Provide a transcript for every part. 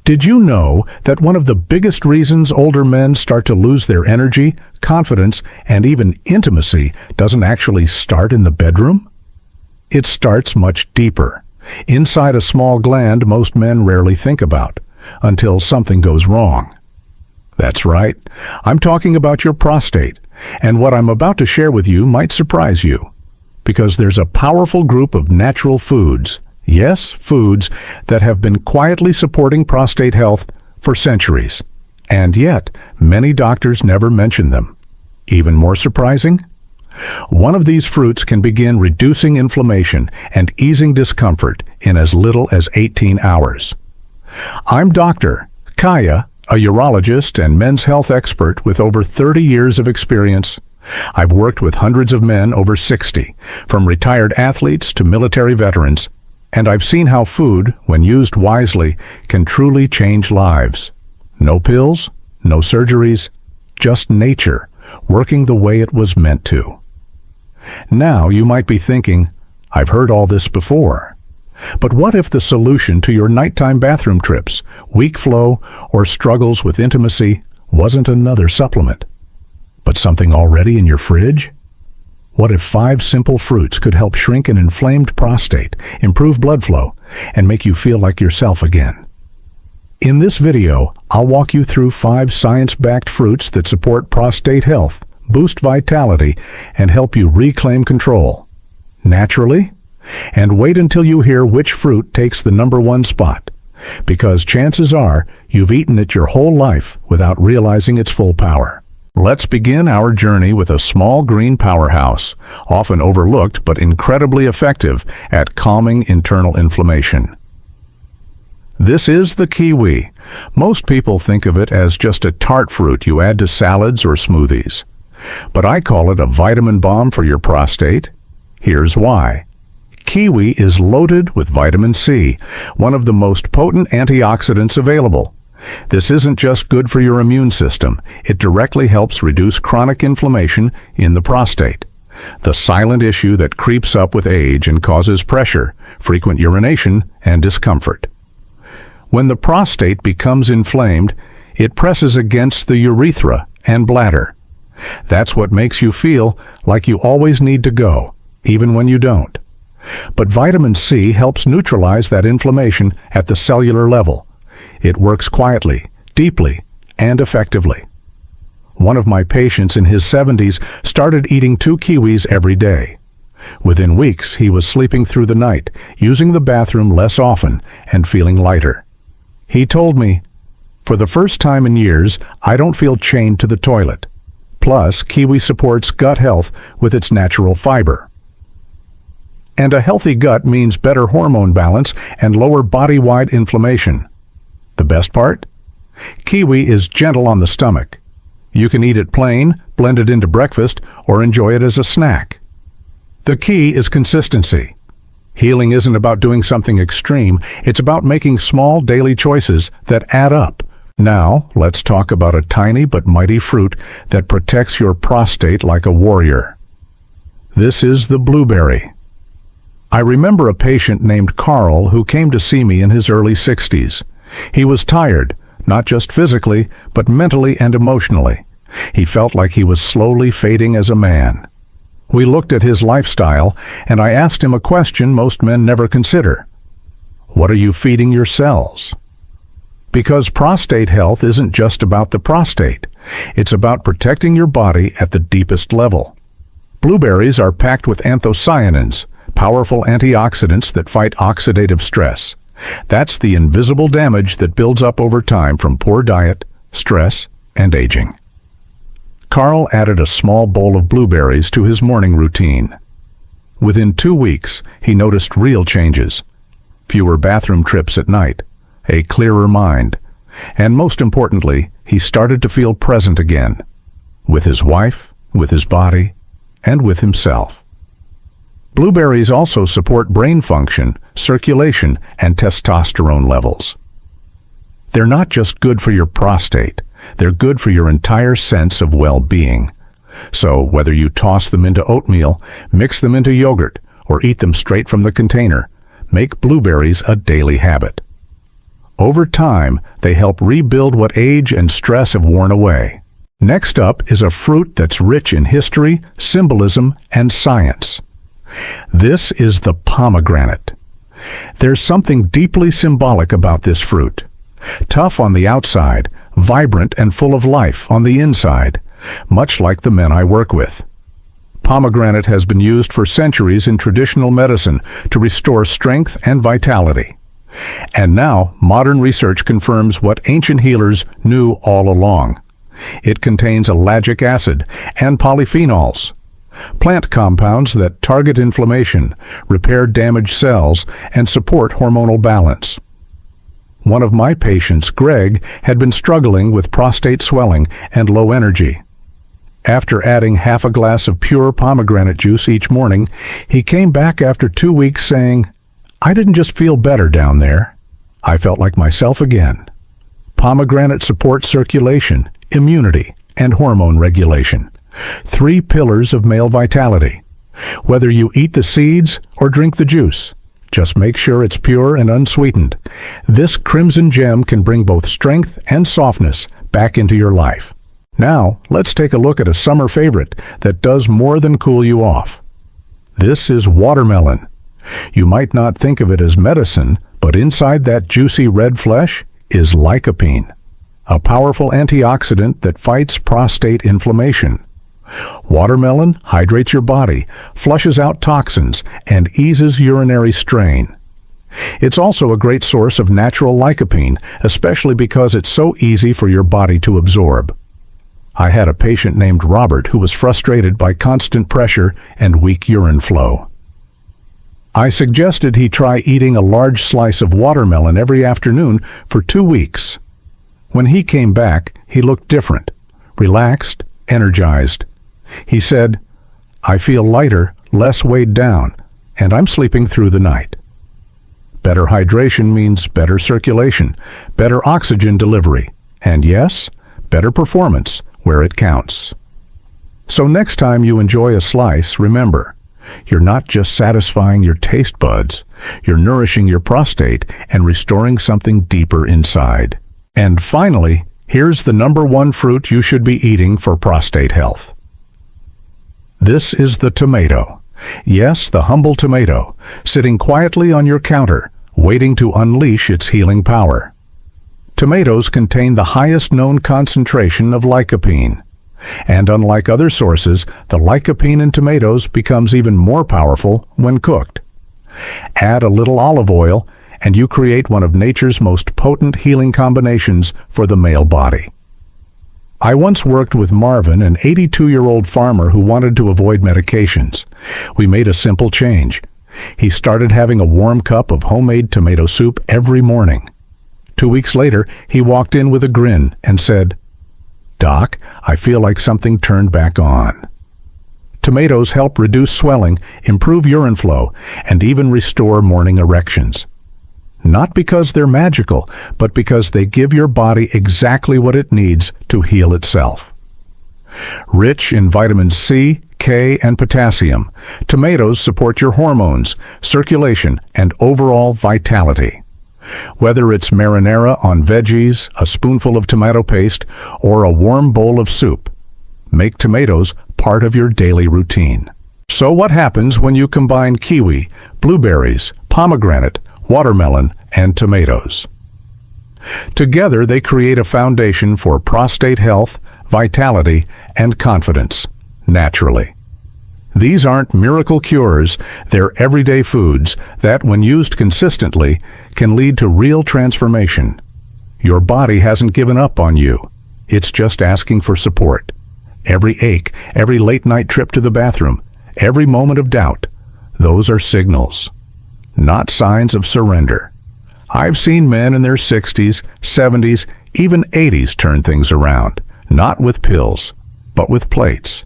Did you know that one of the biggest reasons older men start to lose their energy, confidence, and even intimacy doesn't actually start in the bedroom? It starts much deeper, inside a small gland most men rarely think about, until something goes wrong. That's right, I'm talking about your prostate, and what I'm about to share with you might surprise you, because there's a powerful group of natural foods, yes, foods, that have been quietly supporting prostate health for centuries, and yet many doctors never mention them. Even more surprising? One of these fruits can begin reducing inflammation and easing discomfort in as little as 18 hours. I'm Dr. Kaya, a urologist and men's health expert with over 30 years of experience. I've worked with hundreds of men over 60, from retired athletes to military veterans, and I've seen how food, when used wisely, can truly change lives. No pills, no surgeries, just nature, working the way it was meant to. Now you might be thinking, I've heard all this before. But what if the solution to your nighttime bathroom trips, weak flow, or struggles with intimacy wasn't another supplement, but something already in your fridge? What if 5 simple fruits could help shrink an inflamed prostate, improve blood flow, and make you feel like yourself again? In this video, I'll walk you through 5 science-backed fruits that support prostate health, boost vitality, and help you reclaim control. Naturally? And wait until you hear which fruit takes the #1 spot, because chances are you've eaten it your whole life without realizing its full power. Let's begin our journey with a small green powerhouse, often overlooked but incredibly effective at calming internal inflammation. This is the kiwi. Most people think of it as just a tart fruit you add to salads or smoothies. But I call it a vitamin bomb for your prostate. Here's why. Kiwi is loaded with vitamin C, one of the most potent antioxidants available. This isn't just good for your immune system, it directly helps reduce chronic inflammation in the prostate, the silent issue that creeps up with age and causes pressure, frequent urination, and discomfort. When the prostate becomes inflamed, it presses against the urethra and bladder. That's what makes you feel like you always need to go, even when you don't. But vitamin C helps neutralize that inflammation at the cellular level. It works quietly, deeply, and effectively. One of my patients in his 70s started eating 2 kiwis every day. Within weeks, he was sleeping through the night, using the bathroom less often, and feeling lighter. He told me, "For the first time in years, I don't feel chained to the toilet. Plus, kiwi supports gut health with its natural fiber." And a healthy gut means better hormone balance and lower body-wide inflammation. The best part? Kiwi is gentle on the stomach. You can eat it plain, blend it into breakfast, or enjoy it as a snack. The key is consistency. Healing isn't about doing something extreme, it's about making small daily choices that add up. Now, let's talk about a tiny but mighty fruit that protects your prostate like a warrior. This is the blueberry. I remember a patient named Carl who came to see me in his early 60s. He was tired, not just physically, but mentally and emotionally. He felt like he was slowly fading as a man. We looked at his lifestyle, and I asked him a question most men never consider. What are you feeding your cells? Because prostate health isn't just about the prostate. It's about protecting your body at the deepest level. Blueberries are packed with anthocyanins, powerful antioxidants that fight oxidative stress. That's the invisible damage that builds up over time from poor diet, stress, and aging. Carl added a small bowl of blueberries to his morning routine. Within 2 weeks, he noticed real changes. Fewer bathroom trips at night, a clearer mind, and most importantly, he started to feel present again, with his wife, with his body, and with himself. Blueberries also support brain function, circulation, and testosterone levels. They're not just good for your prostate, they're good for your entire sense of well-being. So whether you toss them into oatmeal, mix them into yogurt, or eat them straight from the container, make blueberries a daily habit. Over time, they help rebuild what age and stress have worn away. Next up is a fruit that's rich in history, symbolism, and science. This is the pomegranate. There's something deeply symbolic about this fruit. Tough on the outside, vibrant and full of life on the inside, much like the men I work with. Pomegranate has been used for centuries in traditional medicine to restore strength and vitality. And now, modern research confirms what ancient healers knew all along. It contains ellagic acid and polyphenols, plant compounds that target inflammation, repair damaged cells, and support hormonal balance. One of my patients, Greg, had been struggling with prostate swelling and low energy. After adding half a glass of pure pomegranate juice each morning, he came back after 2 weeks saying, "I didn't just feel better down there. I felt like myself again." Pomegranate supports circulation, immunity, and hormone regulation. 3 pillars of male vitality. Whether you eat the seeds or drink the juice, just make sure it's pure and unsweetened. This crimson gem can bring both strength and softness back into your life. Now, let's take a look at a summer favorite that does more than cool you off. This is watermelon. You might not think of it as medicine, but inside that juicy red flesh is lycopene, a powerful antioxidant that fights prostate inflammation. Watermelon hydrates your body, flushes out toxins, and eases urinary strain. It's also a great source of natural lycopene, especially because it's so easy for your body to absorb. I had a patient named Robert who was frustrated by constant pressure and weak urine flow. I suggested he try eating a large slice of watermelon every afternoon for 2 weeks. When he came back, he looked different, relaxed, energized. He said, "I feel lighter, less weighed down, and I'm sleeping through the night." Better hydration means better circulation, better oxygen delivery, and yes, better performance where it counts. So next time you enjoy a slice, remember, you're not just satisfying your taste buds, you're nourishing your prostate and restoring something deeper inside. And finally, here's the #1 fruit you should be eating for prostate health. This is the tomato. Yes, the humble tomato, sitting quietly on your counter, waiting to unleash its healing power. Tomatoes contain the highest known concentration of lycopene. And unlike other sources, the lycopene in tomatoes becomes even more powerful when cooked. Add a little olive oil, and you create one of nature's most potent healing combinations for the male body. I once worked with Marvin, an 82-year-old farmer who wanted to avoid medications. We made a simple change. He started having a warm cup of homemade tomato soup every morning. 2 weeks later, he walked in with a grin and said, "Doc, I feel like something turned back on." Tomatoes help reduce swelling, improve urine flow, and even restore morning erections. Not because they're magical, but because they give your body exactly what it needs to heal itself. Rich in vitamins C, K, and potassium, tomatoes support your hormones, circulation, and overall vitality. Whether it's marinara on veggies, a spoonful of tomato paste, or a warm bowl of soup, make tomatoes part of your daily routine. So what happens when you combine kiwi, blueberries, pomegranate, watermelon, and tomatoes? Together they create a foundation for prostate health, vitality, and confidence, naturally. These aren't miracle cures, they're everyday foods that, when used consistently, can lead to real transformation. Your body hasn't given up on you. It's just asking for support. Every ache, every late-night trip to the bathroom, every moment of doubt, those are signals, not signs of surrender. I've seen men in their 60s, 70s, even 80s turn things around, not with pills, but with plates.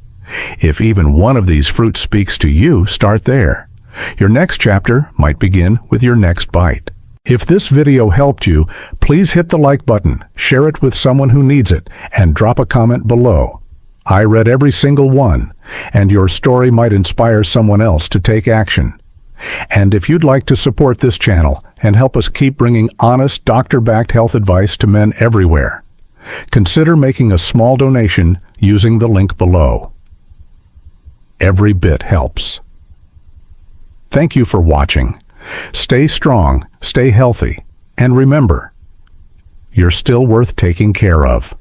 If even one of these fruits speaks to you, start there. Your next chapter might begin with your next bite. If this video helped you, please hit the like button, share it with someone who needs it, and drop a comment below. I read every single one, and your story might inspire someone else to take action. And if you'd like to support this channel and help us keep bringing honest, doctor-backed health advice to men everywhere, consider making a small donation using the link below. Every bit helps. Thank you for watching. Stay strong, stay healthy, and remember, you're still worth taking care of.